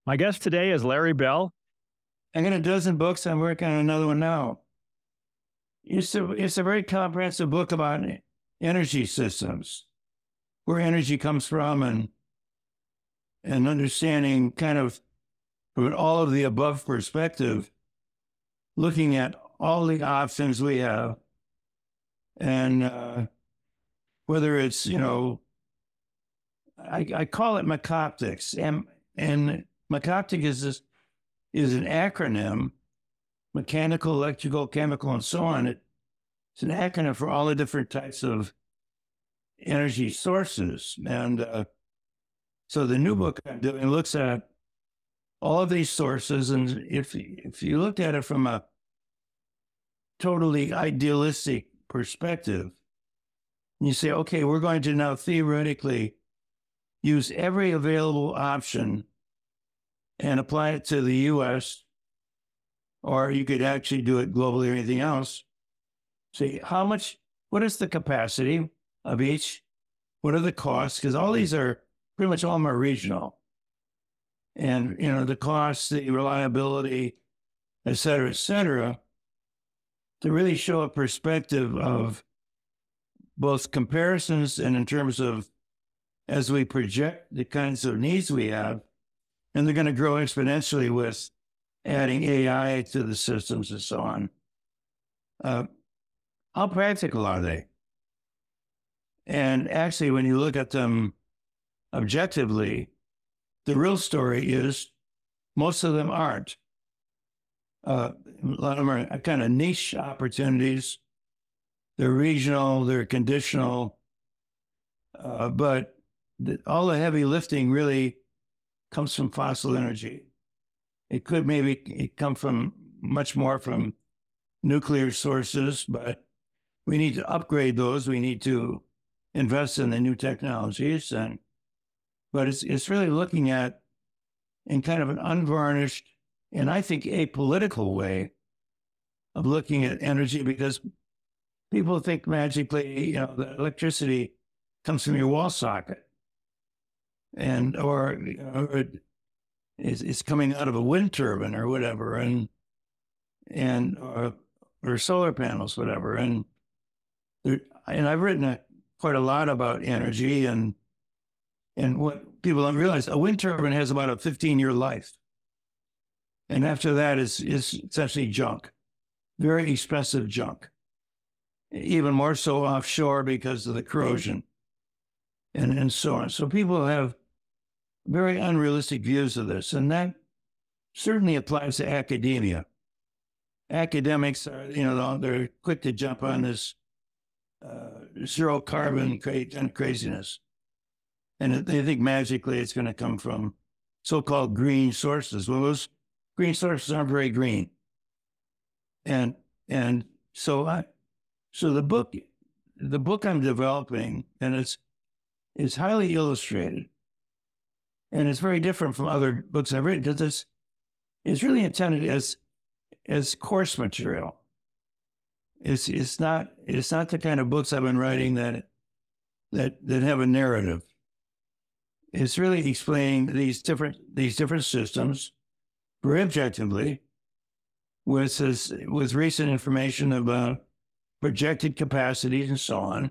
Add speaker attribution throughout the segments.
Speaker 1: My guest today is Larry Bell.
Speaker 2: I got a dozen books. I'm working on another one now. It's a very comprehensive book about energy systems, where energy comes from, and understanding kind of from an all of the above perspective, looking at all the options we have, and whether it's I call it McOptics, and McOptic is an acronym, mechanical, electrical, chemical, and so on. It's an acronym for all the different types of energy sources. And so the new book I'm doing looks at all of these sources. And if you looked at it from a totally idealistic perspective, you say, okay, we're going to now theoretically use every available option and apply it to the US, or you could actually do it globally or anything else. See what is the capacity of each? What are the costs? Because all these are pretty much all more regional. And, the costs, the reliability, et cetera, to really show a perspective of both comparisons and in terms of as we project the kinds of needs we have, and they're going to grow exponentially with adding AI to the systems and so on. How practical are they? And actually, when you look at them objectively, the real story is most of them aren't. A lot of them are kind of niche opportunities. They're regional, they're conditional, but all the heavy lifting really comes from fossil energy. It could maybe come from much more from nuclear sources, but we need to upgrade those. We need to invest in the new technologies, but it's really looking at in kind of an unvarnished and I think apolitical way of looking at energy, because people think magically, that electricity comes from your wall socket, or it's coming out of a wind turbine or whatever, or solar panels, whatever. And I've written quite a lot about energy, and what people don't realize, a wind turbine has about a 15-year life, and after that is essentially junk, very expensive junk, even more so offshore because of the corrosion and so on. So people have very unrealistic views of this, and that certainly applies to academia. Academics are, they're quick to jump on this zero carbon kind of craziness, and they think magically it's going to come from so-called green sources. Well, those green sources aren't very green, and so the book I'm developing, and it's highly illustrated. And it's very different from other books I've written, because it's really intended as course material. It's not the kind of books I've been writing that have a narrative. It's really explaining these different systems very objectively, with recent information about projected capacities and so on.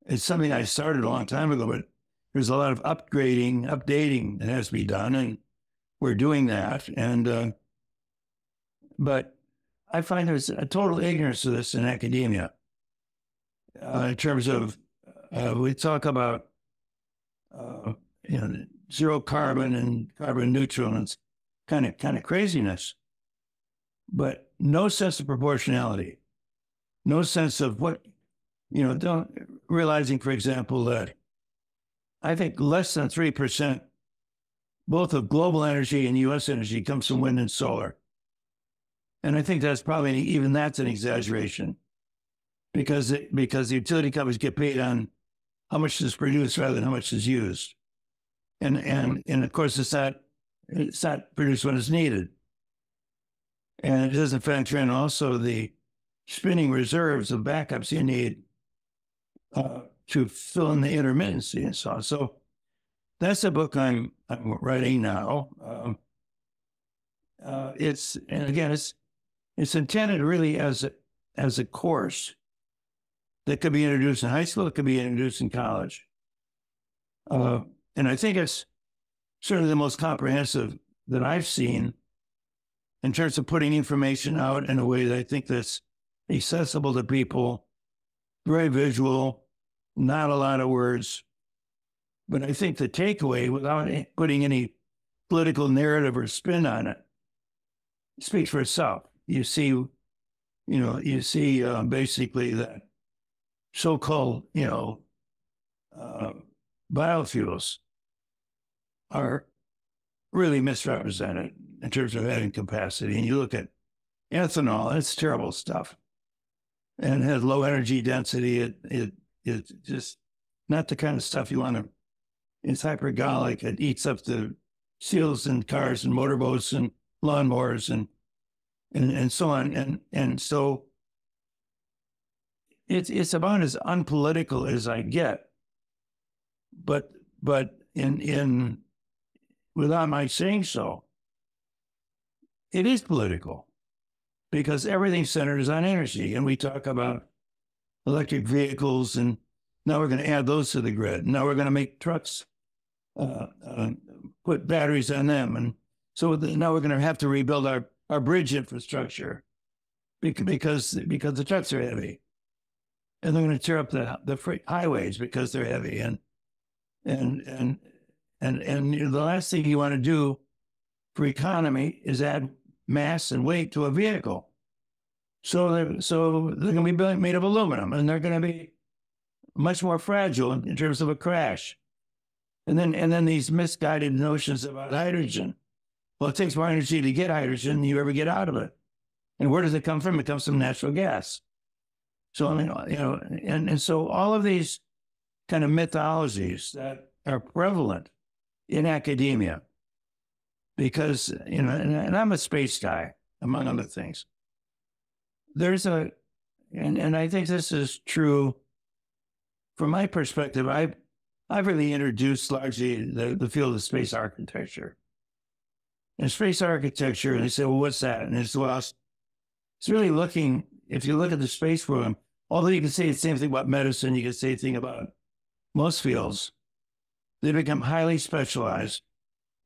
Speaker 2: It's something I started a long time ago, but there's a lot of updating that has to be done, and we're doing that. And but I find there's a total ignorance of this in academia. In terms of we talk about zero carbon and carbon neutral, and it's kind of craziness, but no sense of proportionality, no sense of what don't realizing, for example, that I think less than 3%, both of global energy and U.S. energy, comes from wind and solar. And I think that's that's an exaggeration, because the utility companies get paid on how much is produced rather than how much is used. And of course, it's not produced when it's needed. And it doesn't factor in also the spinning reserves of backups you need to fill in the intermittency and so on. So that's a book I'm writing now. It's intended really as a course that could be introduced in high school. It could be introduced in college, and I think it's certainly the most comprehensive that I've seen in terms of putting information out in a way that I think that's accessible to people, very visual, not a lot of words. But I think the takeaway, without putting any political narrative or spin on it, speaks for itself. You see basically that so-called, biofuels are really misrepresented in terms of having capacity. And you look at ethanol, it's terrible stuff. And it has low energy density. It's just not the kind of stuff you want to. It's hypergolic. It eats up the seals in cars and motorboats and lawnmowers and so on. And so it's about as unpolitical as I get. But in without my saying so, it is political because everything centers on energy. And we talk about electric vehicles, and now we're going to add those to the grid. Now we're going to make trucks, put batteries on them. And so now we're going to have to rebuild our bridge infrastructure because the trucks are heavy. And they're going to tear up the freight highways because they're heavy. And the last thing you want to do for economy is add mass and weight to a vehicle. So they're going to be made of aluminum, and they're going to be much more fragile in terms of a crash. And then these misguided notions about hydrogen. Well, it takes more energy to get hydrogen than you ever get out of it. And where does it come from? It comes from natural gas. So, and so all of these kind of mythologies that are prevalent in academia, because, and I'm a space guy, among other things. And I think this is true from my perspective. I've really introduced largely the field of space architecture. And space architecture, they say, well, what's that? And it's really looking, if you look at the space program, although you can say the same thing about medicine, you can say the thing about most fields, they become highly specialized,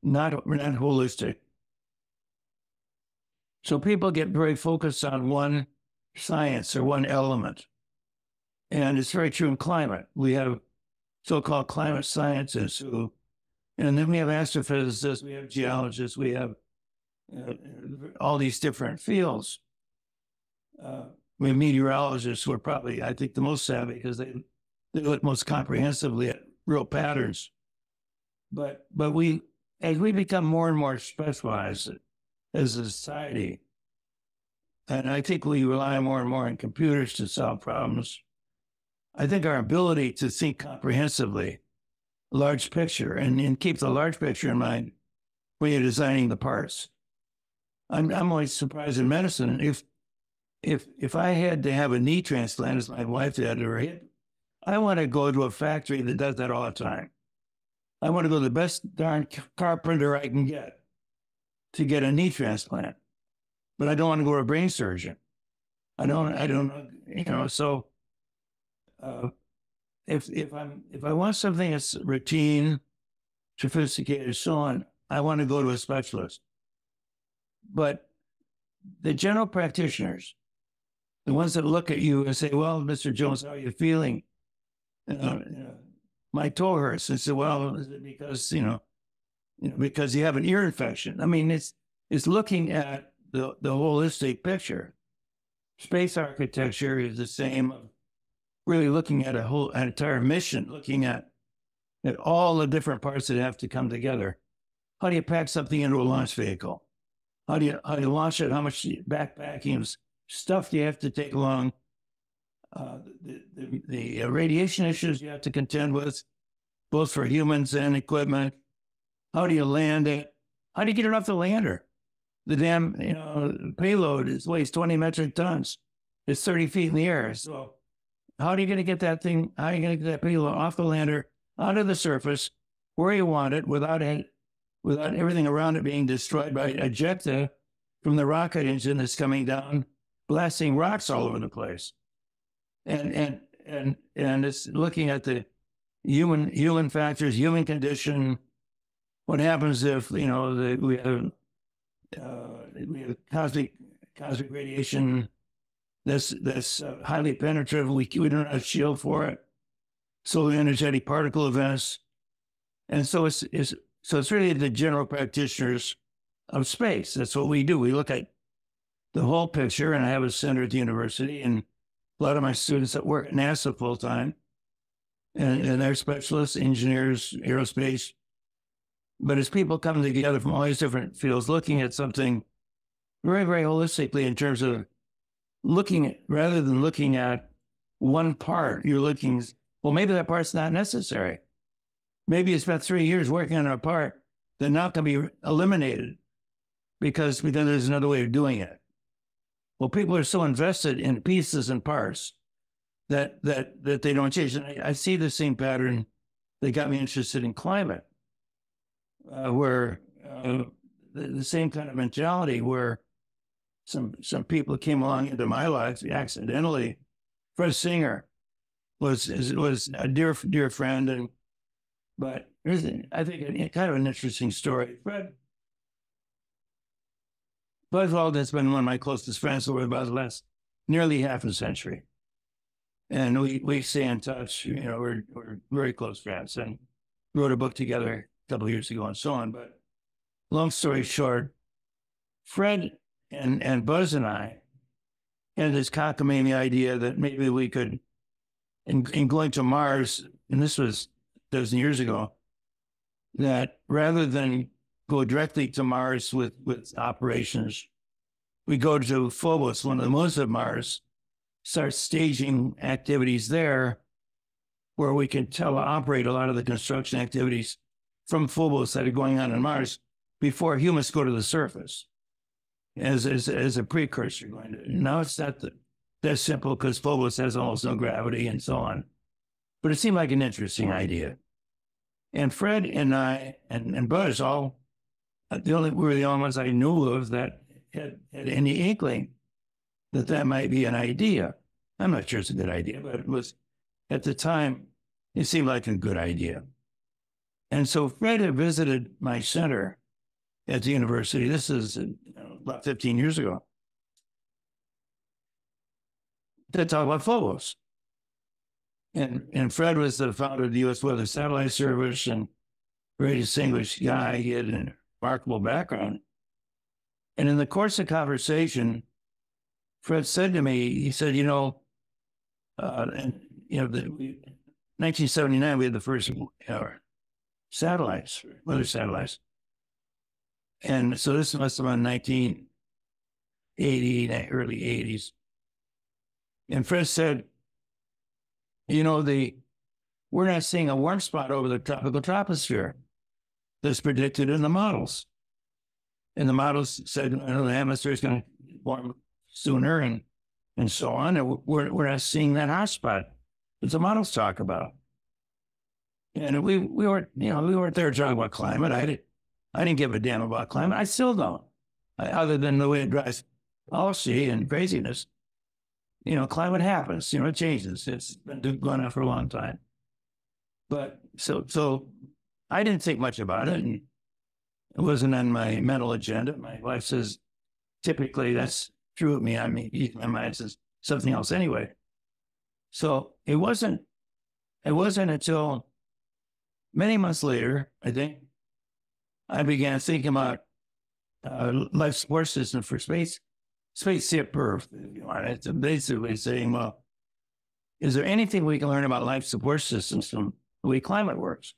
Speaker 2: not holistic. So people get very focused on one science or one element. And it's very true in climate. We have so-called climate scientists and then we have astrophysicists, we have geologists, we have all these different fields. We have meteorologists who are probably, I think, the most savvy because they look most comprehensively at real patterns. But as we become more and more specialized as a society, and I think we rely more and more on computers to solve problems, I think our ability to think comprehensively, large picture, and keep the large picture in mind when you're designing the parts. I'm always surprised in medicine. If I had to have a knee transplant, as my wife had her hip, I want to go to a factory that does that all the time. I want to go to the best darn carpenter I can get to get a knee transplant, but I don't want to go to a brain surgeon. I don't, so if I want something that's routine, sophisticated, so on, I want to go to a specialist. But the general practitioners, the ones that look at you and say, well, Mr. Jones, how are you feeling? My toe hurts. And say, well, is it because, because you have an ear infection? I mean, it's looking at the holistic picture. Space architecture is the same, really looking at an entire mission, looking at all the different parts that have to come together. How do you pack something into a launch vehicle? How do you launch it? How much backpacking stuff do you have to take along? The radiation issues you have to contend with, both for humans and equipment. How do you land it? How do you get it off the lander? The damn payload weighs 20 metric tons. It's 30 feet in the air. So how are you going to get that thing? How are you going to get that payload off the lander, onto the surface, where you want it without everything around it being destroyed by ejecta from the rocket engine that's coming down, blasting rocks all over the place. And it's looking at the human factors, human condition. What happens if we have cosmic radiation that's highly penetrative. We don't have a shield for it. Solar energetic particle events, and so it's really the general practitioners of space. That's what we do. We look at the whole picture, and I have a center at the university, and a lot of my students that work at NASA full time, and they're specialists, engineers, aerospace. But as people come together from all these different fields, looking at something very, very holistically in terms of rather than looking at one part, you're looking, well, maybe that part's not necessary. Maybe you spent 3 years working on a part that now can be eliminated because there's another way of doing it. Well, people are so invested in pieces and parts that they don't change. And I see the same pattern that got me interested in climate, where the same kind of mentality where some people came along into my life accidentally. Fred Singer was a dear friend, but here's I think kind of an interesting story. Fred Buzwald has been one of my closest friends over about the last nearly half a century, and we stay in touch. We're very close friends, and wrote a book together a couple of years ago and so on. But long story short, Fred and Buzz and I had this cockamamie idea that maybe we could, in going to Mars, and this was a dozen years ago, that rather than go directly to Mars with operations, we go to Phobos, one of the moons of Mars, start staging activities there where we can teleoperate a lot of the construction activities from Phobos that are going on Mars before humans go to the surface as a precursor. Now it's not that simple because Phobos has almost no gravity and so on. But it seemed like an interesting idea. And Fred and I and Buzz we were the only ones I knew of that had any inkling that might be an idea. I'm not sure it's a good idea, but it was, at the time, it seemed like a good idea. And so Fred had visited my center at the university. This is about 15 years ago, to talk about Phobos. And Fred was the founder of the U.S. Weather Satellite Service and very distinguished guy. He had a remarkable background. And in the course of conversation, Fred said to me, he said, 1979, we had the first satellites, weather satellites. And so this must have been 1980, early 80s. And Fred said, we're not seeing a warm spot over the tropical troposphere that's predicted in the models. And the models said, the atmosphere is going to warm sooner and so on. And we're not seeing that hot spot that the models talk about. And we weren't there talking about climate. I didn't give a damn about climate. I still don't, other than the way it drives policy and craziness. Climate happens. It changes. It's been going on for a long time. But so I didn't think much about it, and it wasn't on my mental agenda. My wife says, typically that's true of me. I mean, my mind says something else anyway. So it wasn't until many months later, I think, I began thinking about life support system for spaceship Earth. It's basically saying, well, is there anything we can learn about life support systems from the way climate works?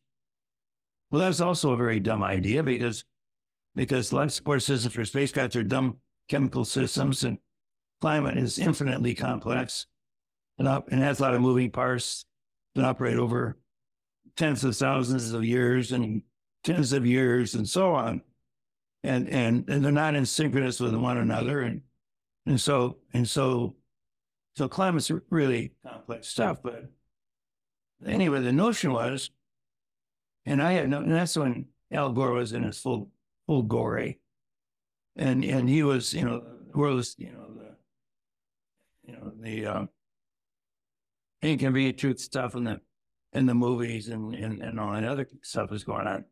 Speaker 2: Well, that's also a very dumb idea because life support systems for spacecraft are dumb chemical systems, and climate is infinitely complex and has a lot of moving parts that operate over tens of thousands of years and tens of years and so on. And they're not in synchronous with one another. And so climate's really complex stuff. But anyway, the notion was And I had no, and that's when Al Gore was in his full glory. And he was, the world was, the inconvenient truth stuff in the movies and all that other stuff was going on.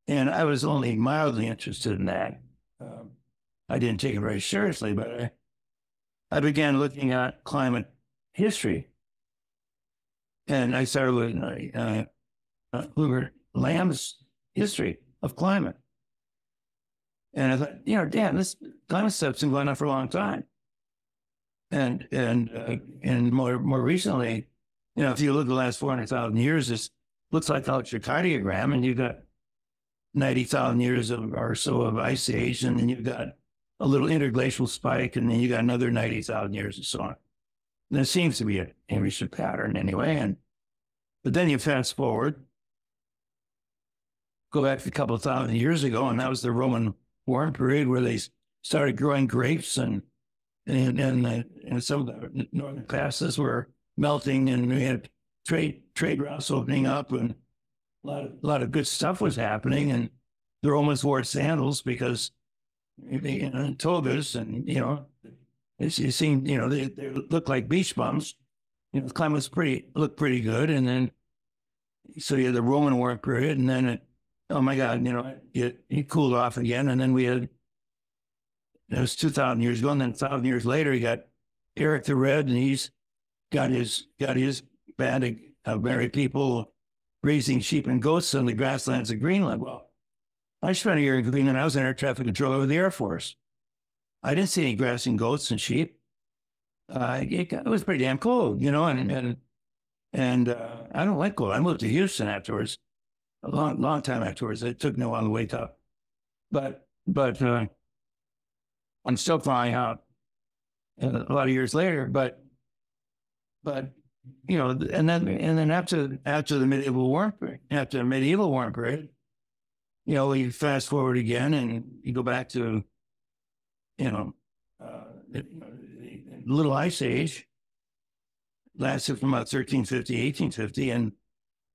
Speaker 2: And I was only mildly interested in that. I didn't take it very seriously, but I began looking at climate history. And I started with Hubert Lamb's history of climate. And I thought, damn, this climate stuff's been going on for a long time. And more recently, if you look at the last 400,000 years, it looks like a circadiogram, and you've got 90,000 years or so of ice age, and then you've got a little interglacial spike, and then you got another 90,000 years and so on. And there seems to be a recent pattern anyway. But then you fast forward, go back a couple of thousand years ago, and that was the Roman warm period where they started growing grapes, and some of the northern passes were melting, and we had trade routes opening up, and a lot of good stuff was happening. And the Romans wore sandals because togas, and it seemed they looked like beach bums. The climate looked pretty good, and then so you had the Roman warm period, and then oh my God, it cooled off again, and then it was 2,000 years ago, and then 1,000 years later, you got Eric the Red, and he's got his band of married people raising sheep and goats on the grasslands of Greenland. Well, I spent a year in Greenland. I was in air traffic control with the Air Force. I didn't see any grazing goats and sheep. It was pretty damn cold, and I don't like cold. I moved to Houston afterwards, a long time afterwards. It took me a while to wake up, but I'm still flying out a lot of years later. But and then after the medieval warm period, we fast forward again, and you go back to the Little Ice Age, lasted from about 1350, 1850, and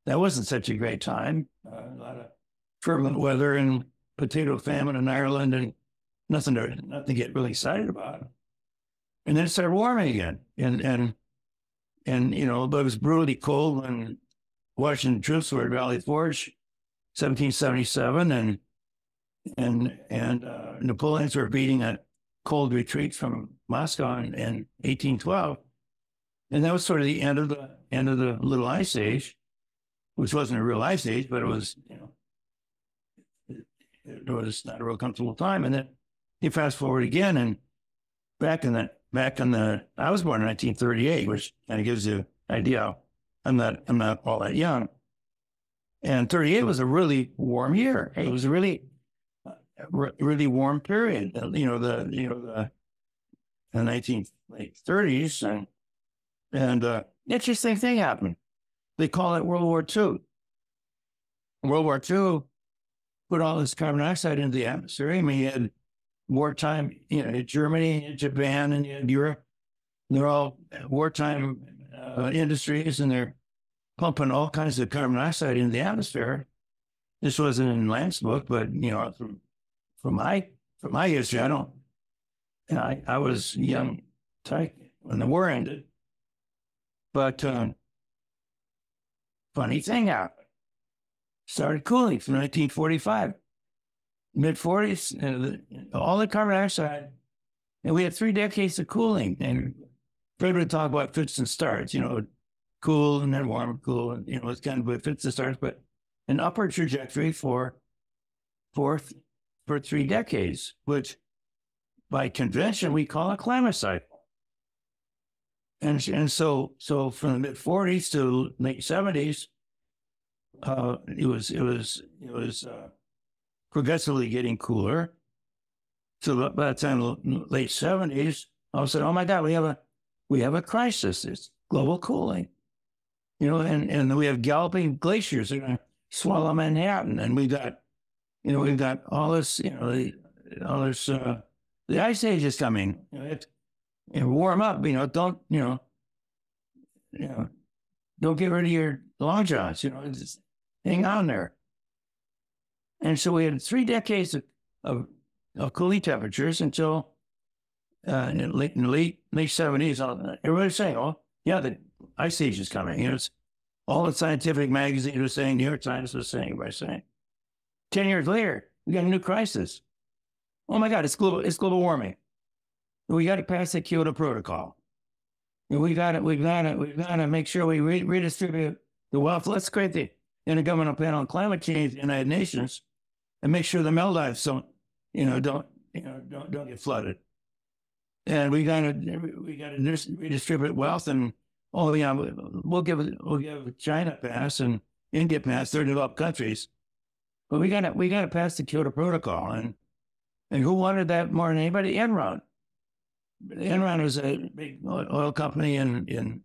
Speaker 2: that wasn't such a great time. A lot of turbulent weather and potato famine in Ireland, and nothing to get really excited about. And then it started warming again, and but it was brutally cold when Washington troops were at Valley Forge, 1777, and Napoleon's were beating a cold retreat from Moscow in 1812, and that was sort of the end of the Little Ice Age, which wasn't a real ice age, but it was it was not a real comfortable time. And then you fast forward again, and back in the I was born in 1938, which kind of gives you an idea. I'm not all that young, and 38 was a really warm year. It was a really warm period. The 1930s, and interesting thing happened. They call it World War II. World War II put all this carbon dioxide into the atmosphere. I mean, you had wartime, Germany and Japan and Europe. They're all wartime industries, and they're pumping all kinds of carbon dioxide into the atmosphere. This wasn't in Lance book, but from my history, I was young tyke when the war ended. But funny thing happened. Started cooling from 1945, mid-40s, and all the carbon dioxide. And we had 3 decades of cooling. And Fred would talk about fits and starts, cool and then warm, cool, and it's kind of fits and starts, but an upward trajectory for 3 decades, which by convention we call a climate cycle. And so from the mid 40s to late 70s, it was progressively getting cooler. So by the time the late 70s, all of a sudden, oh my God, we have a crisis. It's global cooling, and we have galloping glaciers that are going to swallow Manhattan, and we've got all this, the ice age is coming. Warm up. Don't get rid of your long johns. hang on there. And so we had 3 decades of cooling temperatures until in the late 70s. Everybody's saying, "Oh, yeah, the ice age is coming." You know, it's all the scientific magazines were saying, New York Times was saying, everybody's saying. 10 years later, we got a new crisis. Oh my God, it's global warming. We got to pass the Kyoto Protocol. We've got to make sure we redistribute the wealth. Let's create the Intergovernmental Panel on Climate Change in the United Nations and make sure the Maldives don't get flooded. And we got to redistribute wealth. And oh yeah, we'll give China a pass and India a pass. They're developed countries, but we got to pass the Kyoto Protocol. And who wanted that more than anybody? Enron. Enron was a big oil company in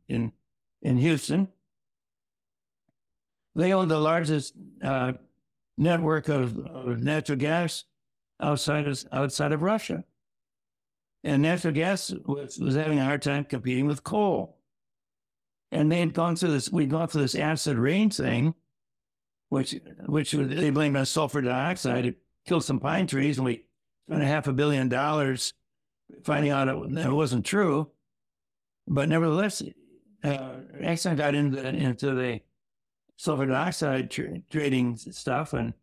Speaker 2: Houston. They owned the largest network of natural gas outside of Russia, and natural gas was having a hard time competing with coal. And they had gone through this. We'd gone through this acid rain thing, which they blamed on sulfur dioxide. It killed some pine trees, and we spent $500 million finding out it wasn't true. But nevertheless, Exxon got into the sulfur dioxide trading stuff, and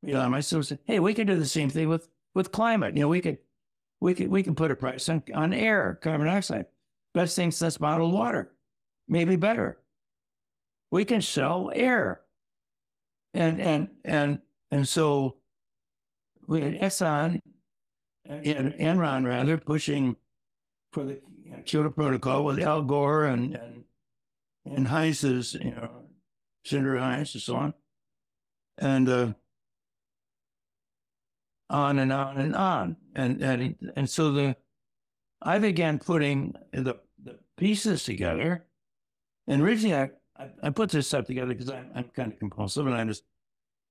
Speaker 2: myself said, "Hey, we can do the same thing with climate. You know, we can put a price on air, carbon dioxide. Best thing since bottled water, maybe better. We can sell air." And so we had Exxon and Enron rather pushing for the Kyoto Protocol with Al Gore and Heinz's, Senator Heinz and so on, and on and on and on. And so I began putting the pieces together. And originally I put this stuff together because I'm kind of compulsive, and I'm just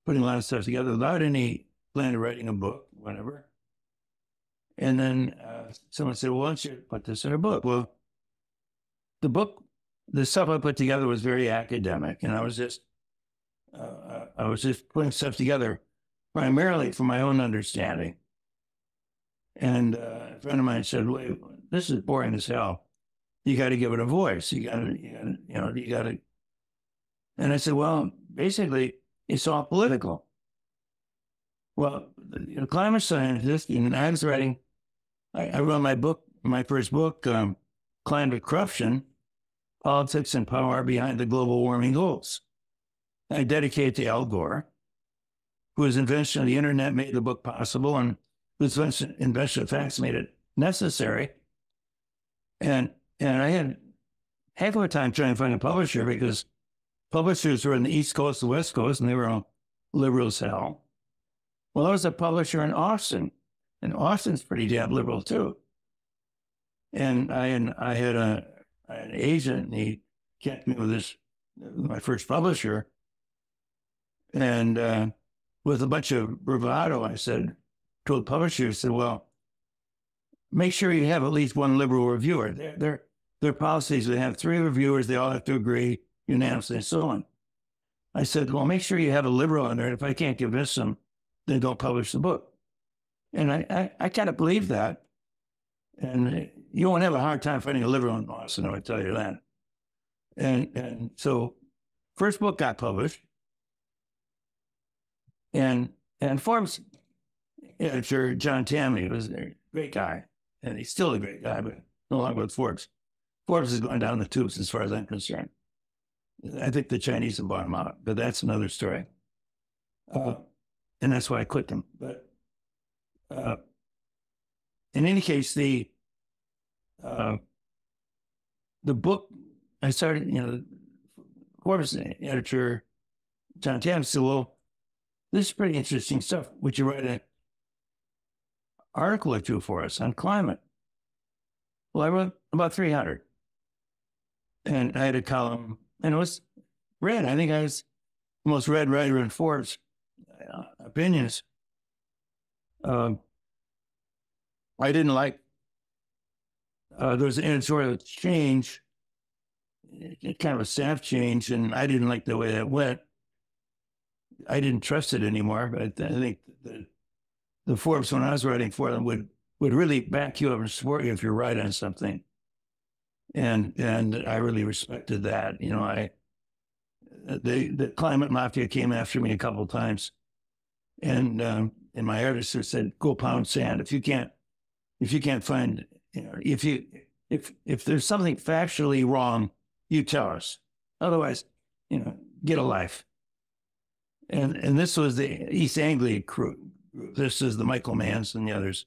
Speaker 2: putting a lot of stuff together without any plan of writing a book, whatever. And then someone said, "Well, why don't you put this in a book?" Well, the stuff I put together was very academic, and I was just putting stuff together primarily for my own understanding. And a friend of mine said, "Wait, this is boring as hell. You got to give it a voice. You got to." And I said, "Well, basically, it's all political." Well, climate scientist, and I was writing. I wrote my first book, Climate Corruption: Politics and Power Behind the Global Warming Goals. I dedicate to Al Gore, whose invention of the internet made the book possible, and whose invention of facts made it necessary. And I had heck of a time trying to find a publisher because publishers were in the East Coast, the West Coast, and they were all liberal as hell. Well, there was a publisher in Austin, and Austin's pretty damn liberal too. And I had an agent, and he connected me with my first publisher. And with a bunch of bravado, told the publisher, I said, "Well, make sure you have at least one liberal reviewer. Their policies, they have 3 reviewers, they all have to agree unanimously, and so on." I said, "Well, make sure you have a liberal in there. If I can't convince them, then don't publish the book." And I kind of believe that. And you won't have a hard time finding a liberal in Austin, I would tell you that. And so first book got published. And Forbes editor John Tammany was a great guy. And he's still a great guy, but no longer with Forbes. Forbes is going down the tubes as far as I'm concerned. I think the Chinese have bought him out, but that's another story. And that's why I quit them. But in any case, the book, I started, Forbes editor John Tammany said, "Well, this is pretty interesting stuff. Would you write an article or two for us on climate?" Well, I wrote about 300. And I had a column, and it was read. I think I was the most read writer in Forbes opinions. I didn't like, there was an editorial change, kind of a staff change, and I didn't like the way that went. I didn't trust it anymore. But I think the Forbes, when I was writing for them, would really back you up and support you if you're right on something. And I really respected that. You know, the climate mafia came after me a couple of times, and my editor said, "Go pound sand. If you can't find, you know, if there's something factually wrong, you tell us. Otherwise, you know, get a life." And this was the East Anglia crew. This is the Michael Manns and the others,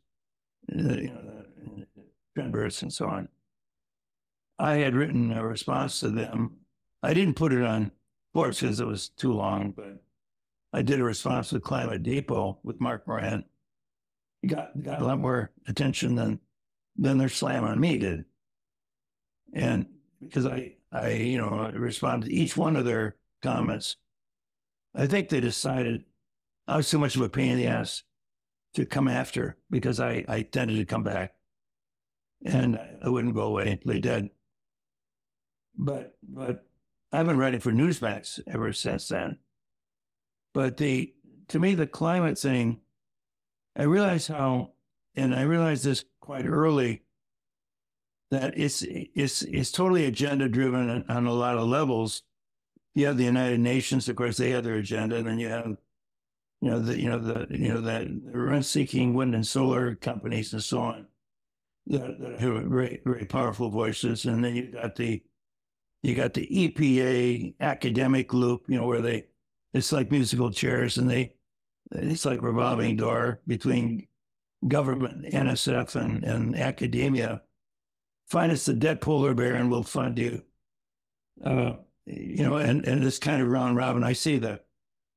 Speaker 2: you know, the Trenberts and so on. I had written a response to them. I didn't put it on Forbes because it was too long, but I did a response with Climate Depot with Mark Moran. It got a lot more attention than their slam on me did. And because I responded to each one of their comments, I think they decided I was too much of a pain in the ass to come after because I tended to come back and I wouldn't go away and play dead. But I've been writing for Newsmax ever since then. But to me, the climate thing, I realized and I realized this quite early, that it's totally agenda driven on a lot of levels. You have the United Nations, of course, they have their agenda, and then you have, the rent-seeking wind and solar companies and so on that have very, very powerful voices, and then you got the EPA academic loop, you know, where it's like musical chairs, and it's like revolving door between government, NSF, and academia. Find us the debt polar bear, and we'll fund you. You know, and this kind of round robin. I see the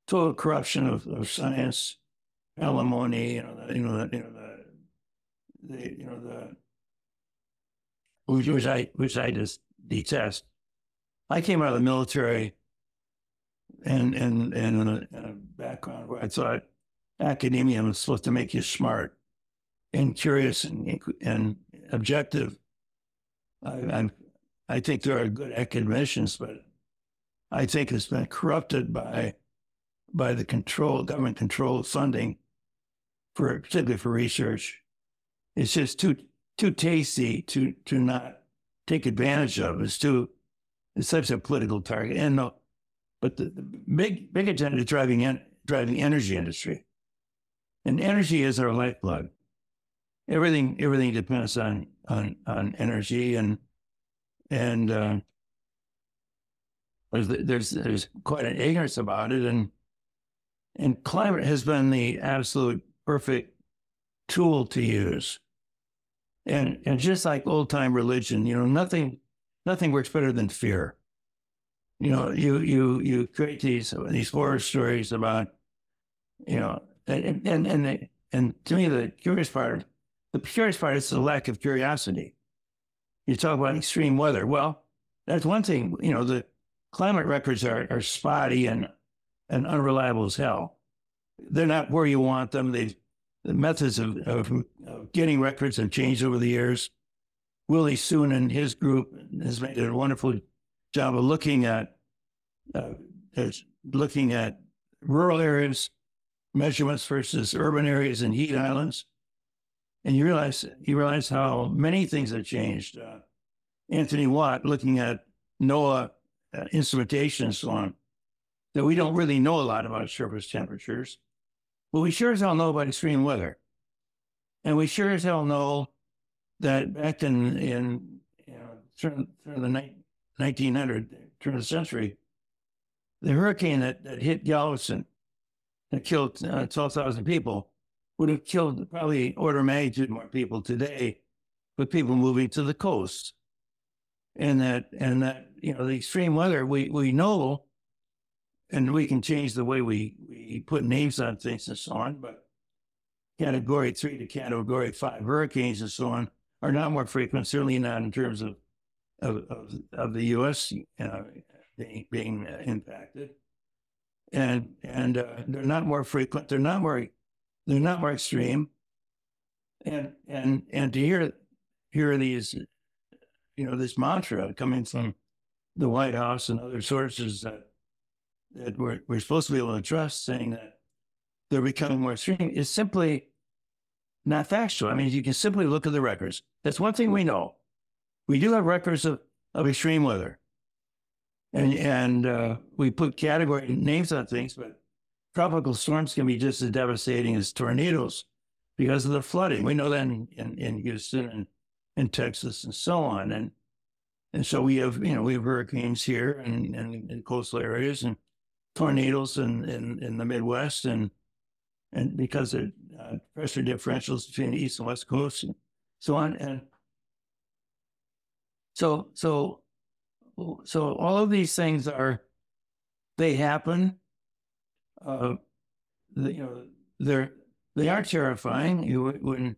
Speaker 2: total corruption of science, alimony, which I just detest. I came out of the military and in a background where I thought academia was supposed to make you smart and curious and objective. I think there are good academicians, but I think it's been corrupted by the government controlled funding particularly for research. It's just too tasty to not take advantage of. It's such a political target. But the big agenda is driving energy industry, and energy is our lifeblood. Everything depends on energy, and there's quite an ignorance about it, and climate has been the absolute perfect tool to use. And just like old time religion, you know, nothing works better than fear. You know, you create these horror stories about, you know, and to me the curious part is the lack of curiosity. You talk about extreme weather. Well, that's one thing. You know, the climate records are spotty and unreliable as hell. They're not where you want them. The methods of getting records have changed over the years. Willie Soon and his group has made a wonderful job of looking at rural areas, measurements versus urban areas and heat islands. And you realize how many things have changed. Anthony Watt looking at NOAA instrumentation and so on, that we don't really know a lot about surface temperatures, but we sure as hell know about extreme weather. And we sure as hell know that back in turn of the 1900, turn of the century, the hurricane that hit Galveston, that killed 12,000 people, would have killed probably order of magnitude more people today, with people moving to the coast. And that you know, the extreme weather we know, and we can change the way we put names on things and so on, but Category 3 to Category 5 hurricanes and so on are not more frequent, certainly not in terms of the U.S. Being impacted, and they're not more frequent. They're not more extreme, and to hear these, you know, this mantra coming from the White House and other sources that we're supposed to be able to trust, saying that they're becoming more extreme, is simply not factual. I mean, you can simply look at the records. That's one thing we know. We do have records of extreme weather. And we put category names on things, but tropical storms can be just as devastating as tornadoes because of the flooding. We know that in Houston and in Texas and so on. And so we have hurricanes here and in coastal areas and tornadoes in the Midwest and because of pressure differentials between the East and West Coast and so on. And so all of these things they happen. They are terrifying.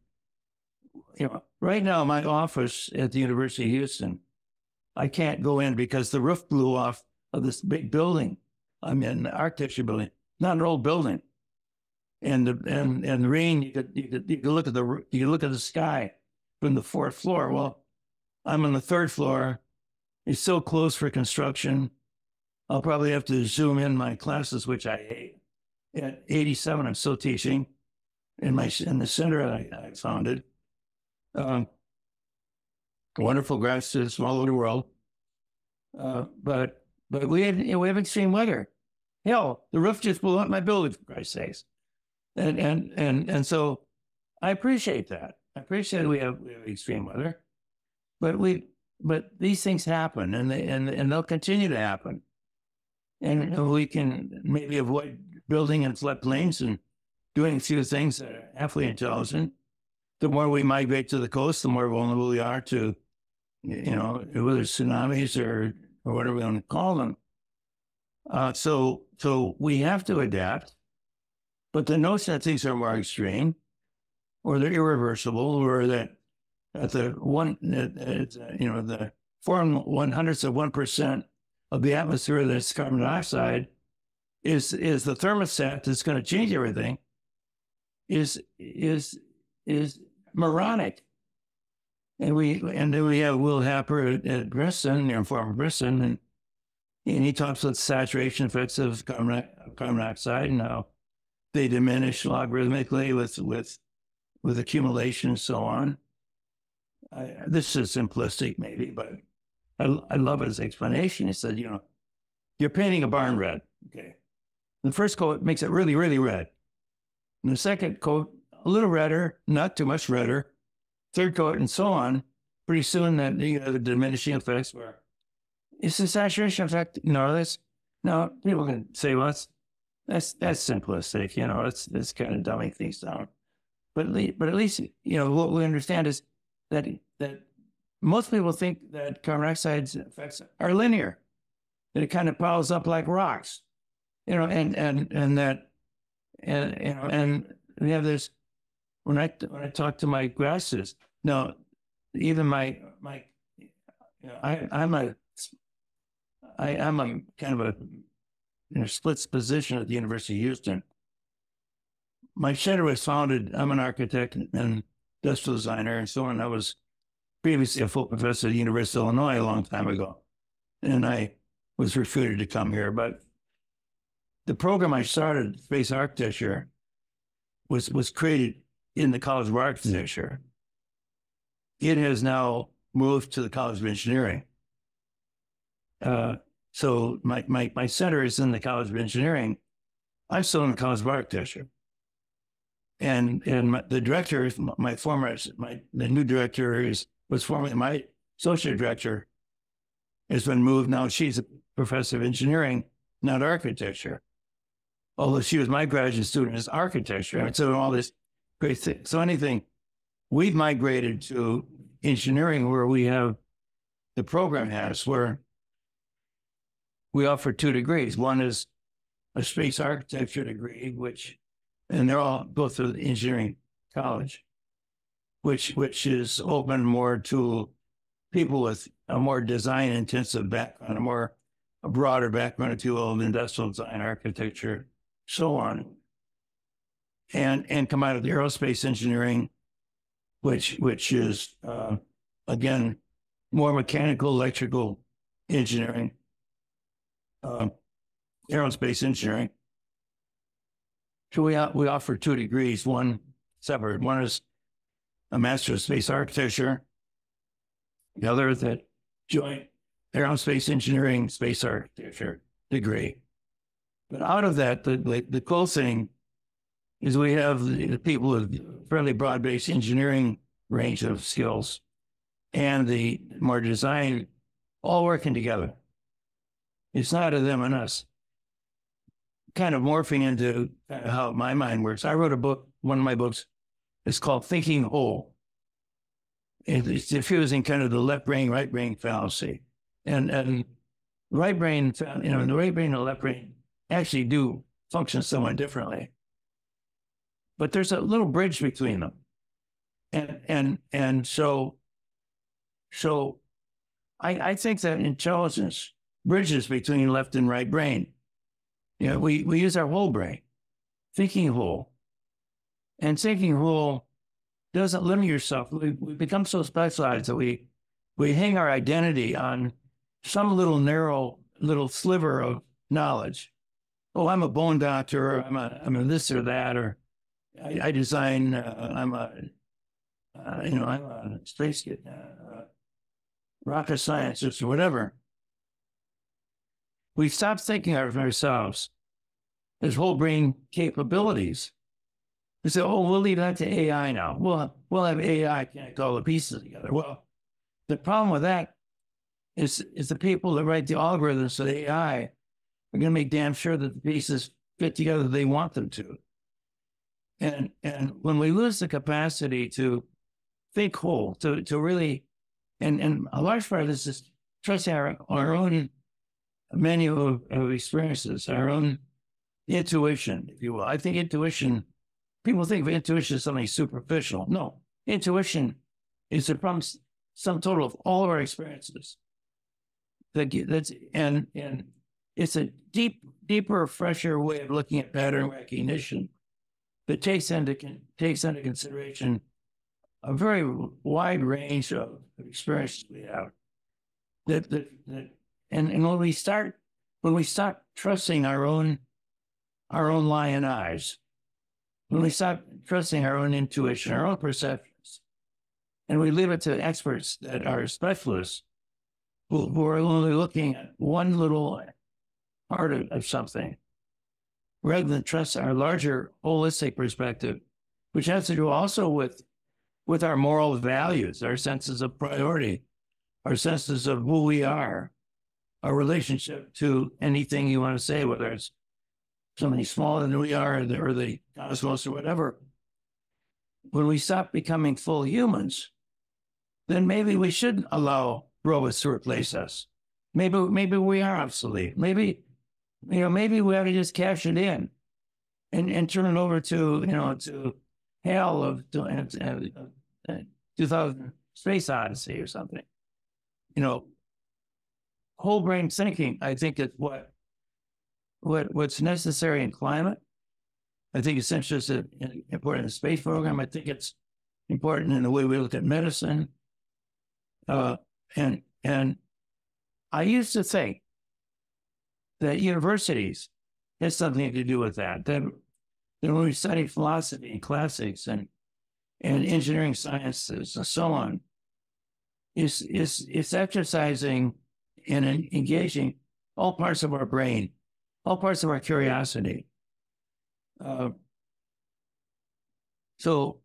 Speaker 2: Right now, my office at the University of Houston, I can't go in because the roof blew off of this big building. I'm in the architecture building, not an old building. And the rain, you could look at the sky from the fourth floor. Well, I'm on the third floor. It's so close for construction. I'll probably have to zoom in my classes, which I hate. At 87, I'm still teaching in the center I founded. Wonderful grad students from all over the world. But we have extreme weather. Hell, the roof just blew up my building, for Christ's sakes. And so I appreciate that. I appreciate we have extreme weather, but these things happen and they'll continue to happen. And we can maybe avoid building in floodplains and doing a few things that are halfway intelligent. The more we migrate to the coast, the more vulnerable we are to, whether it's tsunamis or whatever we want to call them. So we have to adapt. But the notion that things are more extreme, or they're irreversible, or that at the 0.01% of the atmosphere that's carbon dioxide is the thermostat that's going to change everything, is moronic. And then we have Will Happer at Princeton, former Princeton, and he talks about the saturation effects of carbon dioxide and how they diminish logarithmically with accumulation and so on. This is simplistic maybe, but I love his explanation. He said, you're painting a barn red. Okay. The first coat makes it really, really red. And the second coat, a little redder, not too much redder. Third coat and so on. Pretty soon that the diminishing effects were, it's the saturation effect. Now people can say, well, that's simplistic, it's kind of dumbing things down. But at least, what we understand is that most people think that carbon dioxide's effects are linear, that it kind of piles up like rocks, and we have this, when I talk to my grad students, even I'm a kind of a split position at the University of Houston. My center was founded, I'm an architect and industrial designer and so on. I was previously a full professor at the University of Illinois a long time ago. And I was recruited to come here. But the program I started, space architecture, was created in the College of Architecture. It has now moved to the College of Engineering. So my center is in the College of Engineering. I'm still in the College of Architecture. And the director, the new director was formerly my associate director, has been moved. Now she's a professor of engineering, not architecture. Although she was my graduate student as architecture. And so all this great thing. So we've migrated to engineering where we have, the program has, where we offer 2 degrees. One is a space architecture degree, and they're all both through the engineering college, which is open more to people with a more design intensive background, a broader background, if you will, of industrial design, architecture, so on. And come out of the aerospace engineering, which is again more mechanical, electrical engineering. aerospace engineering. So we offer 2 degrees, one separate. One is a Master of Space Architecture. The other is a joint aerospace engineering space architecture degree. But out of that, the cool thing is we have the people with fairly broad-based engineering range of skills and the more design all working together. It's not a them and us. Kind of morphing into how my mind works. I wrote a book, one of my books, it's called Thinking Whole. It's diffusing kind of the left brain, right brain fallacy. And right brain, the right brain and the left brain actually do function somewhat differently. But there's a little bridge between them. And so I think that intelligence bridges between left and right brain. We use our whole brain, thinking whole. And thinking whole doesn't limit yourself. We become so specialized that we hang our identity on some narrow little sliver of knowledge. Oh, I'm a bone doctor, or I'm a this or that, or I design, I'm a space kid, rocket scientist or whatever. We stop thinking of ourselves as whole brain capabilities. We say, oh, we'll leave that to AI now. We'll have AI connect all the pieces together. Well, the problem with that is the people that write the algorithms for the AI are going to make damn sure that the pieces fit together they want them to. And when we lose the capacity to think whole, to really, and a large part of this is trusting our own menu of experiences, our own intuition, if you will. I think intuition, people think of intuition as something superficial. No, intuition is the sum total of all of our experiences. And it's a deeper, fresher way of looking at pattern recognition that takes into consideration a very wide range of experiences we have. And when we stop trusting our own lion eyes, when we stop trusting our own intuition, our own perceptions, and we leave it to experts that are specialists who are only looking at one little part of something, rather than trust our larger holistic perspective, which has to do also with our moral values, our senses of priority, our senses of who we are, our relationship to anything you want to say, whether it's something smaller than we are or the cosmos or whatever. When we stop becoming full humans, then maybe we shouldn't allow robots to replace us. Maybe we are obsolete. Maybe we ought to just cash it in and turn it over to HAL of 2000 Space Odyssey or something. Whole brain thinking, I think, is what's necessary in climate. I think it's interesting, important in the space program. I think it's important in the way we look at medicine. And I used to think that universities had something to do with that. That when we study philosophy and classics and engineering sciences and so on, it's exercising and engaging all parts of our brain, all parts of our curiosity. So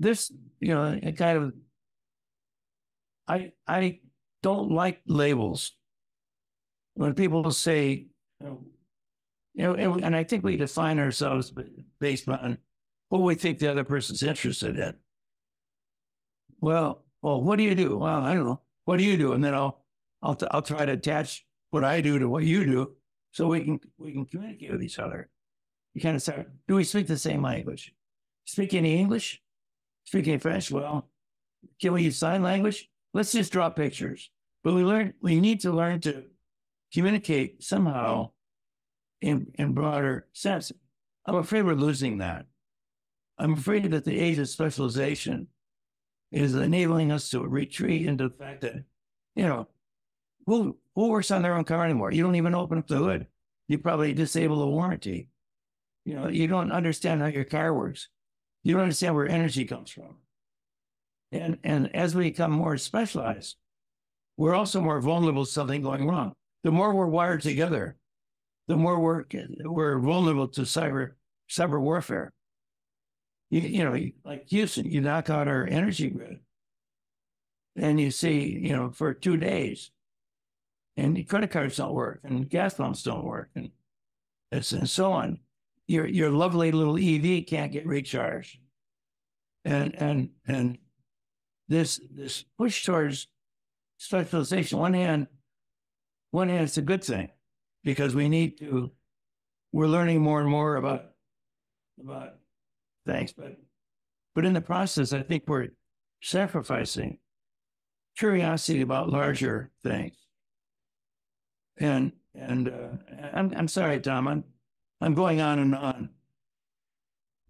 Speaker 2: this, I don't like labels. When people say, and I think we define ourselves based on what we think the other person's interested in. Well, what do you do? Well, I don't know. What do you do? And then I'll try to attach what I do to what you do, so we can communicate with each other. You kind of start. Do we speak the same language? Speak any English? Speak any French? Well, can we use sign language? Let's just draw pictures. But we need to learn to communicate somehow in broader sense. I'm afraid we're losing that. I'm afraid that the age of specialization is enabling us to retreat into the fact that, who works on their own car anymore? You don't even open up the hood. You probably disable the warranty. You know, you don't understand how your car works. You don't understand where energy comes from. And as we become more specialized, we're also more vulnerable to something going wrong. The more we're wired together, the more we're vulnerable to cyber warfare. You know, like Houston, you knock out our energy grid, and you see, you know, for 2 days, and credit cards don't work, and gas pumps don't work, and so on. Your lovely little EV can't get recharged, and this push towards specialization. One hand, it's a good thing, because we're learning more and more about things, but in the process, I think we're sacrificing curiosity about larger things. And I'm sorry, Tom, I'm going on and on,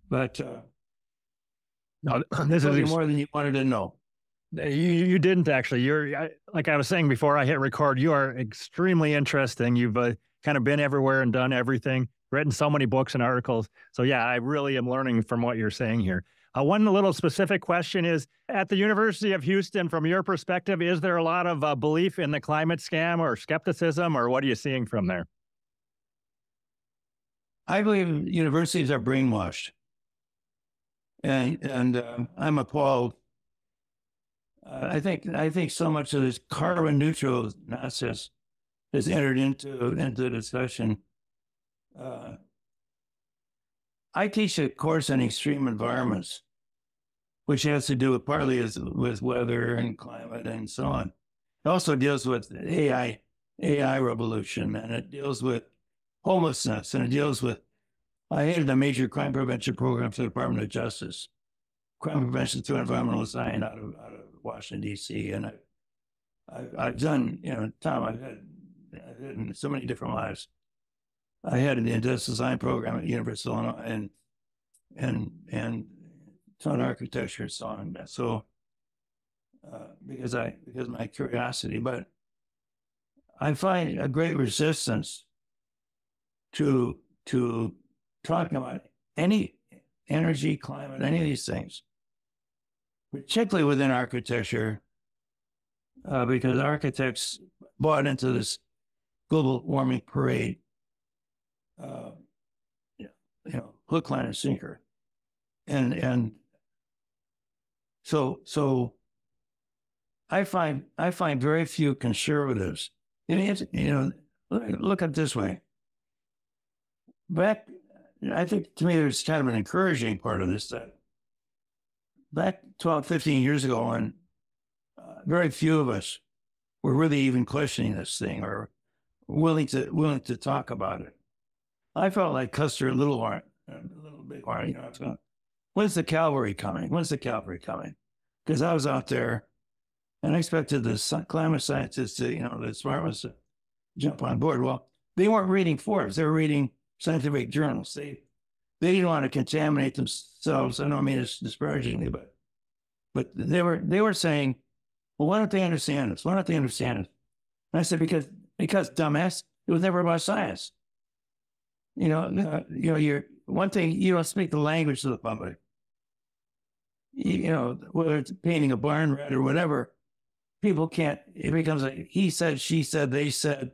Speaker 2: but
Speaker 1: no, this is
Speaker 2: more than you wanted to know.
Speaker 1: You didn't actually. Like I was saying before I hit record, you are extremely interesting. You've kind of been everywhere and done everything, written so many books and articles. So yeah, I really am learning from what you're saying here. One little specific question is, at the University of Houston, from your perspective, is there a lot of belief in the climate scam or skepticism, or what are you seeing from there?
Speaker 2: I believe universities are brainwashed, and I'm appalled. I think so much of this carbon neutral nonsense has entered into the discussion. I teach a course on extreme environments, which has to do with partly with weather and climate and so on. It also deals with AI revolution, and it deals with homelessness, and it deals with, I headed a major crime prevention program for the Department of Justice, crime prevention through environmental design out of Washington, D.C. And I've done, you know, Tom, I've had so many different lives. I had an industrial design program at the University of Illinois, and taught architecture and so on. So because my curiosity, but I find a great resistance to talking about any energy, climate, any of these things, particularly within architecture, because architects bought into this global warming parade. You know, hook, line, and sinker, and so I find very few conservatives. You know, look at it this way. I think to me there's kind of an encouraging part of this, that back 12, 15 years ago, when very few of us were really even questioning this thing or willing to talk about it. I felt like Custer Little Big Horn, you know, I was going, when's the cavalry coming? When's the cavalry coming? Because I was out there, and I expected the climate scientists to, you know, the smart ones to jump on board. Well, they weren't reading Forbes. They were reading scientific journals. They didn't want to contaminate themselves. I don't mean this disparagingly, but they were saying, well, why don't they understand this? Why don't they understand it? And I said, because dumbass, it was never about science. You know, you're one thing, you don't speak the language to the public. You know, whether it's painting a barn red or whatever, people can't, it becomes like he said, she said, they said.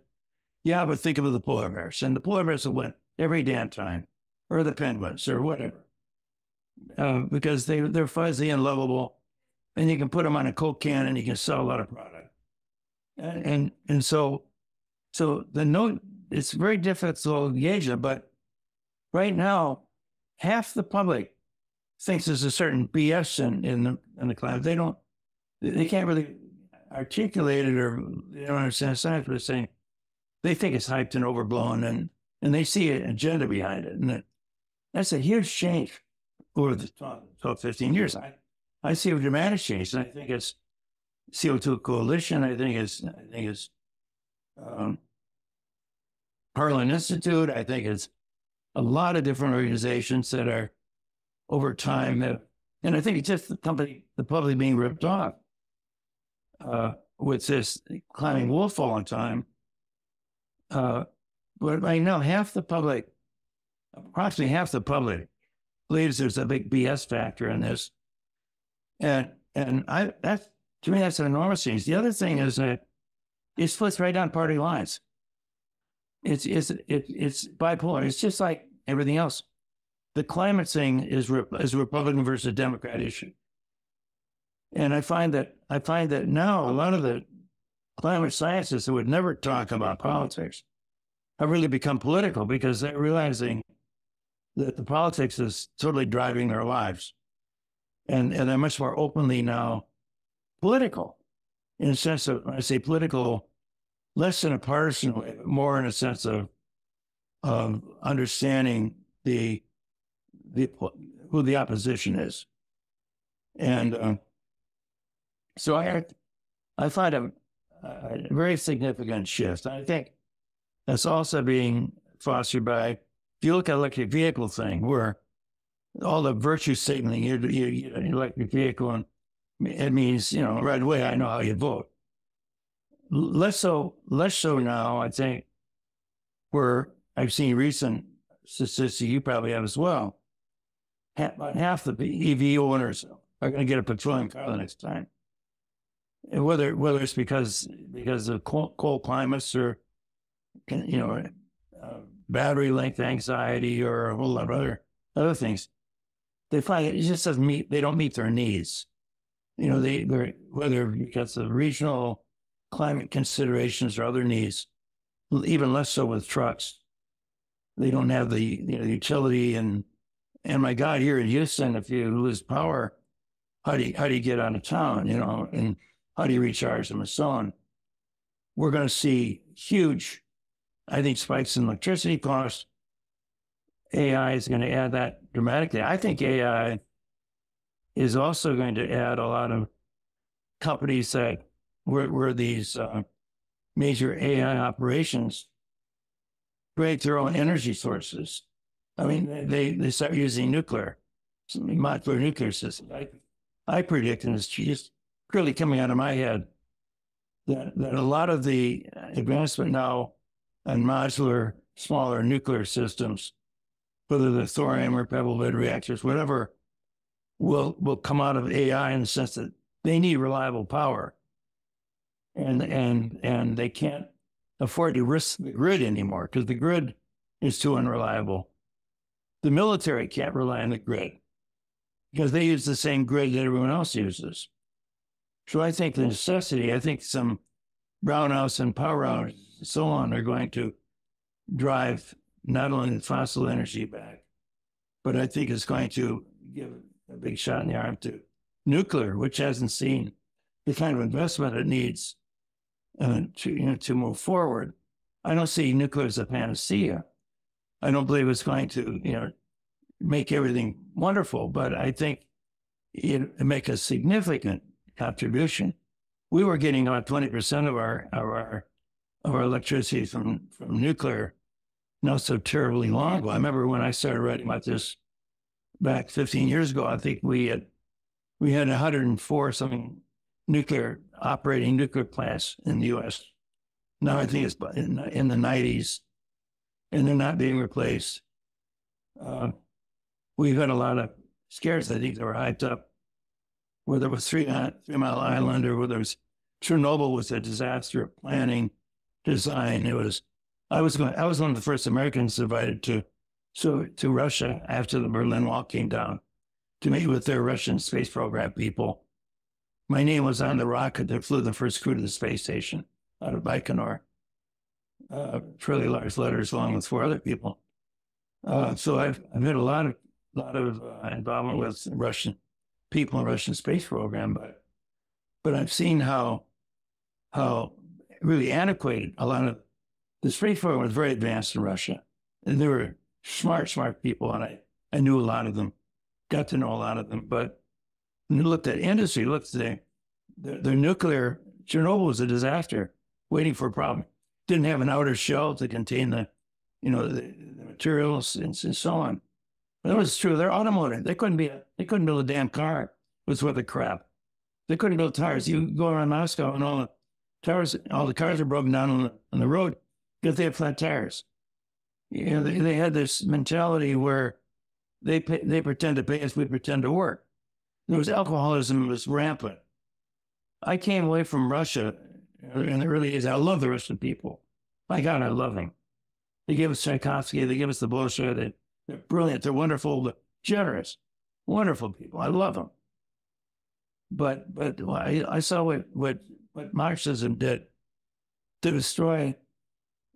Speaker 2: Yeah, but think of the polar bears. And the polar bears will win every damn time, or the penguins, or whatever. Because they're fuzzy and lovable, and you can put them on a Coke can and you can sell a lot of product. And so the note, it's very difficult to engage them, but right now, half the public thinks there's a certain BS in the climate. They can't really articulate it, or they don't understand science, but they're saying they think it's hyped and overblown, and they see an agenda behind it. And that's a huge change over the 12, 15 years. I see a dramatic change, and I think it's CO2 Coalition. I think it's Harlan Institute. I think it's a lot of different organizations that are over time, and I think it's just the public being ripped off with this climbing wolf all the time. but I know half the public, approximately half the public, believes there's a big BS factor in this. And that's, to me, that's an enormous change. The other thing is that it splits right down party lines. It's bipolar. It's just like everything else. The climate thing is a Republican versus Democrat issue. And I find that now a lot of the climate scientists who would never talk about politics have really become political because they're realizing that the politics is totally driving their lives. And they're much more openly now political, in a sense of, when I say political, less in a partisan way, but more in a sense of understanding who the opposition is. And so I find a very significant shift. I think that's also being fostered by, if you look at electric vehicle thing, where all the virtue signaling, you electric vehicle, and it means, right away, I know how you vote. Less so now, I think, where I've seen recent statistics, you probably have as well. About half the EV owners are going to get a petroleum car the next time. And whether it's because of cold climates or, battery length anxiety or a whole lot of other things, they find it just doesn't they don't meet their needs. Whether because of regional climate considerations or other needs, even less so with trucks. They don't have the utility and my God, here in Houston, if you lose power, how do you get out of town, and how do you recharge them and so on? We're going to see huge, I think, spikes in electricity costs. AI is going to add that dramatically. I think AI is also going to add a lot of companies that where these major AI operations create their own energy sources. I mean, they start using nuclear, modular nuclear systems. I predict, and it's just clearly coming out of my head, that a lot of the advancement now in modular, smaller nuclear systems, whether they're thorium or pebble bed reactors, whatever, will come out of AI in the sense that they need reliable power. And they can't afford to risk the grid anymore because the grid is too unreliable. The military can't rely on the grid because they use the same grid that everyone else uses. So I think the necessity, I think some brownouts and power outages and so on are going to drive not only the fossil energy back, but I think it's going to give a big shot in the arm to nuclear, which hasn't seen the kind of investment it needs to move forward. I don't see nuclear as a panacea. I don't believe it's going to, make everything wonderful, but I think it make a significant contribution. We were getting about 20% of our electricity from nuclear not so terribly long ago. I remember when I started writing about this back 15 years ago, I think we had 104 something operating nuclear plants in the U.S. Now I think it's in the 90s, and they're not being replaced. We've had a lot of scares, I think, that were hyped up, whether it was Three Mile Island or whether it was Chernobyl was a disaster of planning, design. I was one of the first Americans invited to Russia after the Berlin Wall came down to meet with their Russian space program people. My name was on the rocket that flew the first crew to the space station out of Baikonur. Fairly large letters along with 4 other people. So I've had a lot of involvement with Russian people in the Russian space program, but I've seen how really antiquated a lot of the space program was. Very advanced in Russia, and they were smart people, and I knew a lot of them, got to know a lot of them. But when you looked at industry, looked at their nuclear, Chernobyl was a disaster, waiting for a problem. Didn't have an outer shell to contain the materials and so on. But that was true. They're automotive. They couldn't build a damn car. It was worth of crap. They couldn't build tires. You go around Moscow and all the cars are broken down on the road. because they have flat tires. You know, they had this mentality where they pretend to pay us, we pretend to work. There was alcoholism was rampant. I came away from Russia in the early days. I love the Russian people. My God, I love them. They give us Tchaikovsky. They give us the Bolshoi. They're brilliant. They're wonderful. They're generous. Wonderful people. I love them. But I saw what Marxism did to destroy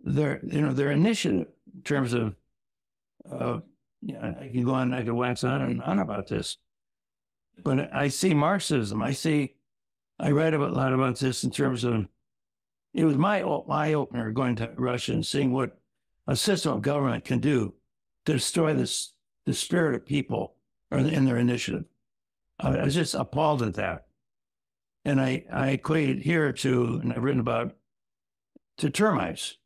Speaker 2: their initiative in terms of I can go on, I can wax on and on about this. But I see Marxism. I write a lot about this in terms of, it was my eye-opener going to Russia and seeing what a system of government can do to destroy the spirit of people in their initiative. I was just appalled at that. And I equate it here to, and I've written about, to termites.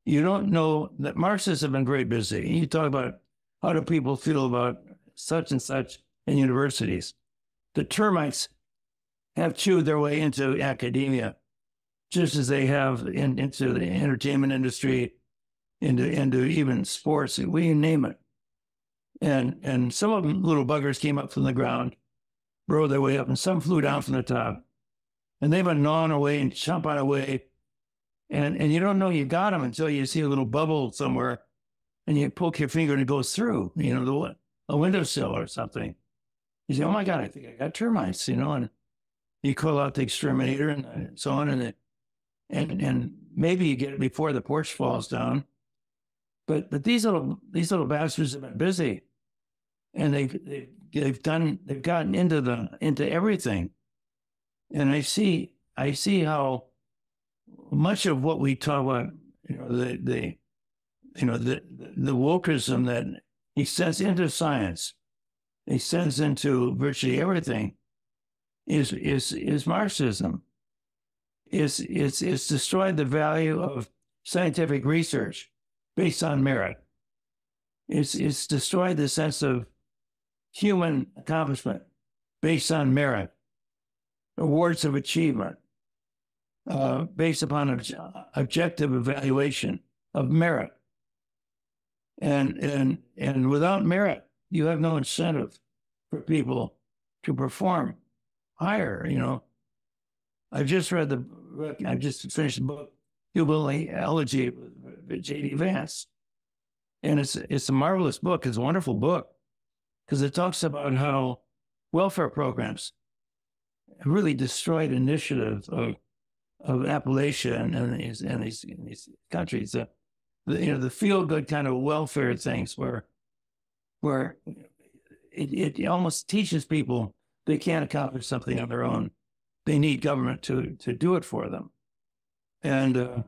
Speaker 2: You don't know that Marxists have been very busy. You talk about how do people feel about such and such in universities. The termites have chewed their way into academia, just as they have into the entertainment industry, into even sports, you name it. And some of them, little buggers, came up from the ground, burrowed their way up, and some flew down from the top. And they've been gnawing away and chomping away. And you don't know you got them until you see a little bubble somewhere, and you poke your finger and it goes through, a windowsill or something. You say, oh my God, I think I got termites, and you call out the exterminator and so on, and maybe you get it before the porch falls down. But these little bastards have been busy, and they've gotten into everything. And I see how much of what we talk about, the wokeism that extends into science, extends into virtually everything, is Marxism. It's destroyed the value of scientific research based on merit. It's destroyed the sense of human accomplishment based on merit, awards of achievement, based upon objective evaluation of merit. And without merit, you have no incentive for people to perform higher. I've just finished the book, Jubilee Elegy with J.D. Vance. And it's a marvelous book. It's a wonderful book because it talks about how welfare programs really destroyed initiative of Appalachia and these countries. The feel-good kind of welfare things where it almost teaches people they can't accomplish something on their own. They need government to do it for them. And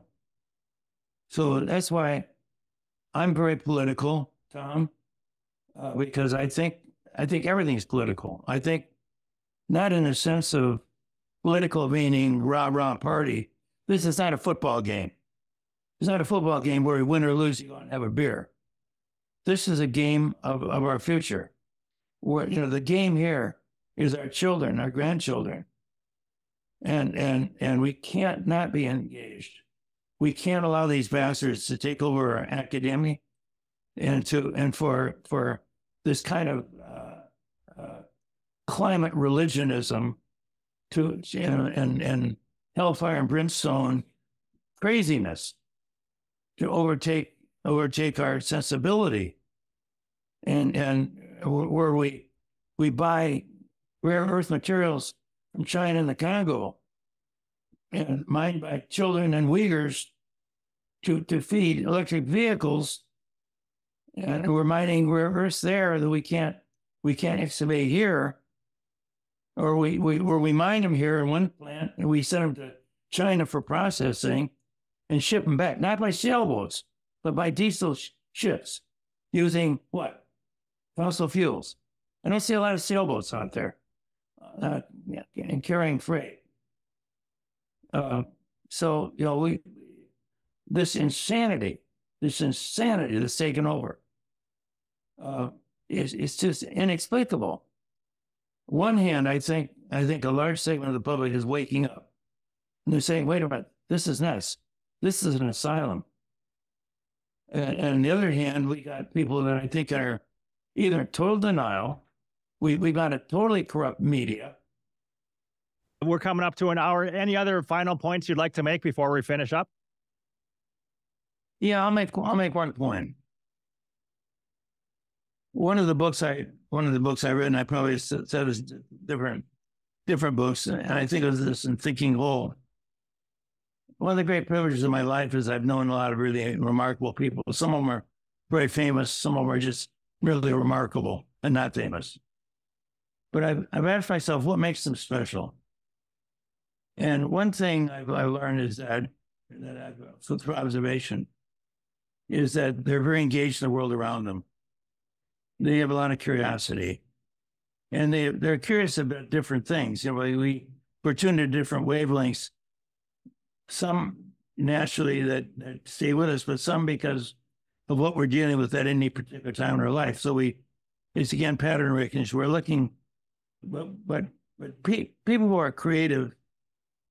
Speaker 2: so that's why I'm very political, Tom, because I think everything's political. I think not in a sense of political meaning rah-rah party. This is not a football game. It's not a football game where you win or lose, you go and have a beer. This is a game of our future. Where the game here is our children, our grandchildren. And we can't not be engaged. We can't allow these bastards to take over our academia and for this kind of climate religionism and hellfire and brimstone craziness to overtake our sensibility, and where we buy rare earth materials from China and the Congo and mined by children and Uyghurs to feed electric vehicles, and we're mining rare earths there that we can't excavate here, or we mine them here in one plant and we send them to China for processing and ship them back, not by sailboats, but by diesel ships using what? Fossil fuels. I don't see a lot of sailboats out there and carrying freight. So, this insanity that's taken over is just inexplicable. One hand, I think a large segment of the public is waking up. And they're saying, wait a minute, this is nuts. This is an asylum. And on the other hand, we got people that I think are either in total denial. We got a totally corrupt media.
Speaker 1: We're coming up to an hour. Any other final points you'd like to make before we finish up?
Speaker 2: Yeah, I'll make one point. One of the books I read, and I probably said is different books, and I think it was this in Thinking Whole. One of the great privileges of my life is I've known a lot of really remarkable people. Some of them are very famous. Some of them are just really remarkable and not famous. But I've asked myself, what makes them special? And one thing I've learned is that I've, through observation, is that they're very engaged in the world around them. They have a lot of curiosity, and they're curious about different things. You know, we're tuned to different wavelengths. Some naturally that stay with us, but some because of what we're dealing with at any particular time in our life. So it's again pattern recognition. We're looking, but people who are creative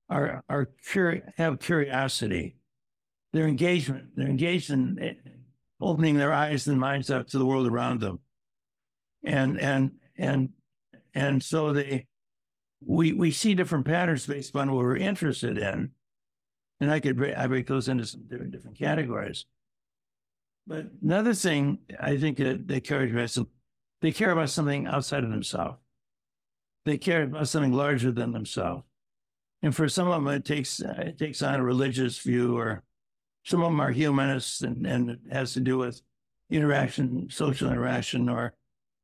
Speaker 2: have curiosity. They're engaged in opening their eyes and minds up to the world around them. And so we see different patterns based on what we're interested in. And I break those into some different categories. But another thing I think that they care about something outside of themselves. They care about something larger than themselves. And for some of them, it takes on a religious view, or some of them are humanists, and it has to do with interaction, social interaction, or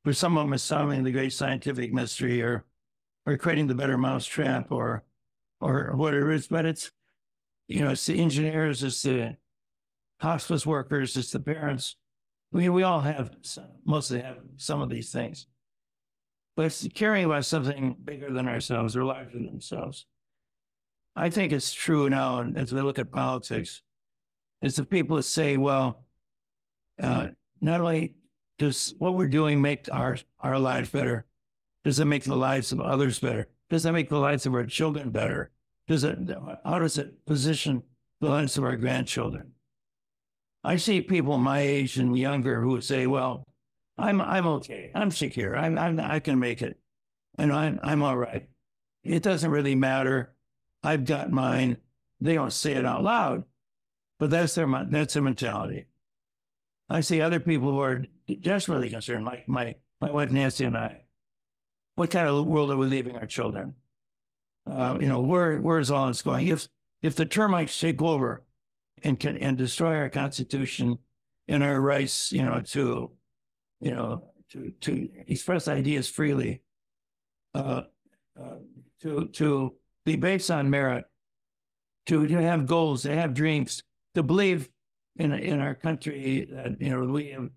Speaker 2: for some of them, it's solving the great scientific mystery, or creating the better mousetrap, or whatever it is. But it's, it's the engineers, it's the hospice workers, it's the parents. We all mostly have some of these things. But it's caring about something bigger than ourselves or larger than themselves. I think it's true now, as we look at politics, is the people that say, well, not only does what we're doing make our lives better, does it make the lives of others better? Does that make the lives of our children better? How does it position the lives of our grandchildren? I see people my age and younger who would say, well, I'm okay. I'm secure. I can make it. And I'm all right. It doesn't really matter. I've got mine. They don't say it out loud, but that's their mentality. I see other people who are desperately concerned, like my wife Nancy and I. What kind of world are we leaving our children? Where's all this going? If the termites take over and destroy our Constitution and our rights, to express ideas freely, to be based on merit, to have goals, to have dreams, to believe in our country that we have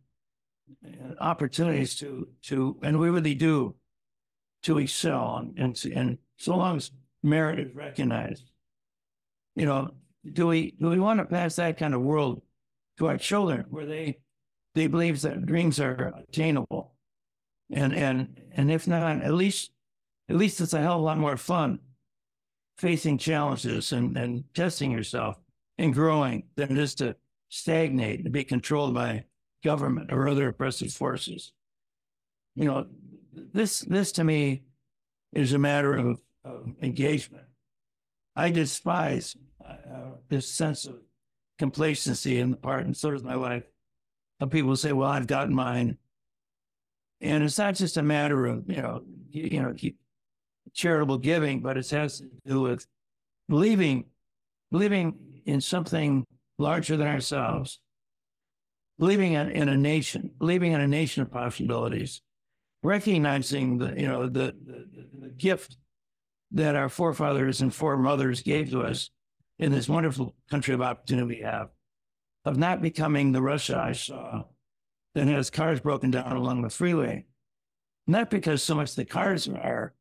Speaker 2: opportunities to and we really do, to excel, and so long as merit is recognized, do we want to pass that kind of world to our children where they believe that dreams are attainable, and if not, at least it's a hell of a lot more fun facing challenges and testing yourself and growing than it is to stagnate and be controlled by government or other oppressive forces. This to me is a matter of engagement. I despise this sense of complacency in the part, and so does my wife, of people who say, well, I've got mine. And it's not just a matter of, charitable giving, but it has to do with believing in something larger than ourselves, believing in a nation of possibilities, recognizing the gift that our forefathers and foremothers gave to us in this wonderful country of opportunity we have, of not becoming the Russia I saw that has cars broken down along the freeway. Not because so much the cars are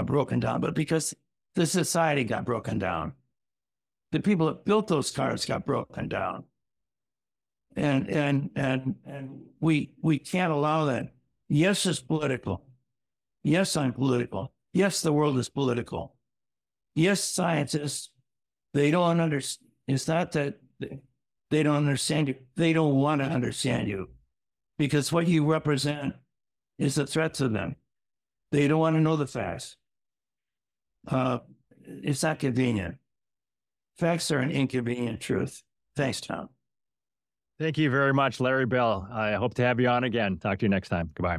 Speaker 2: broken down, but because the society got broken down. The people that built those cars got broken down. And we can't allow that. Yes, it's political. Yes, I'm political. Yes, the world is political. Yes, scientists, they don't understand. It's not that They don't understand you. They don't want to understand you because what you represent is a threat to them. They don't want to know the facts. It's not convenient. Facts are an inconvenient truth. Thanks, Tom.
Speaker 1: Thank you very much, Larry Bell. I hope to have you on again. Talk to you next time. Goodbye.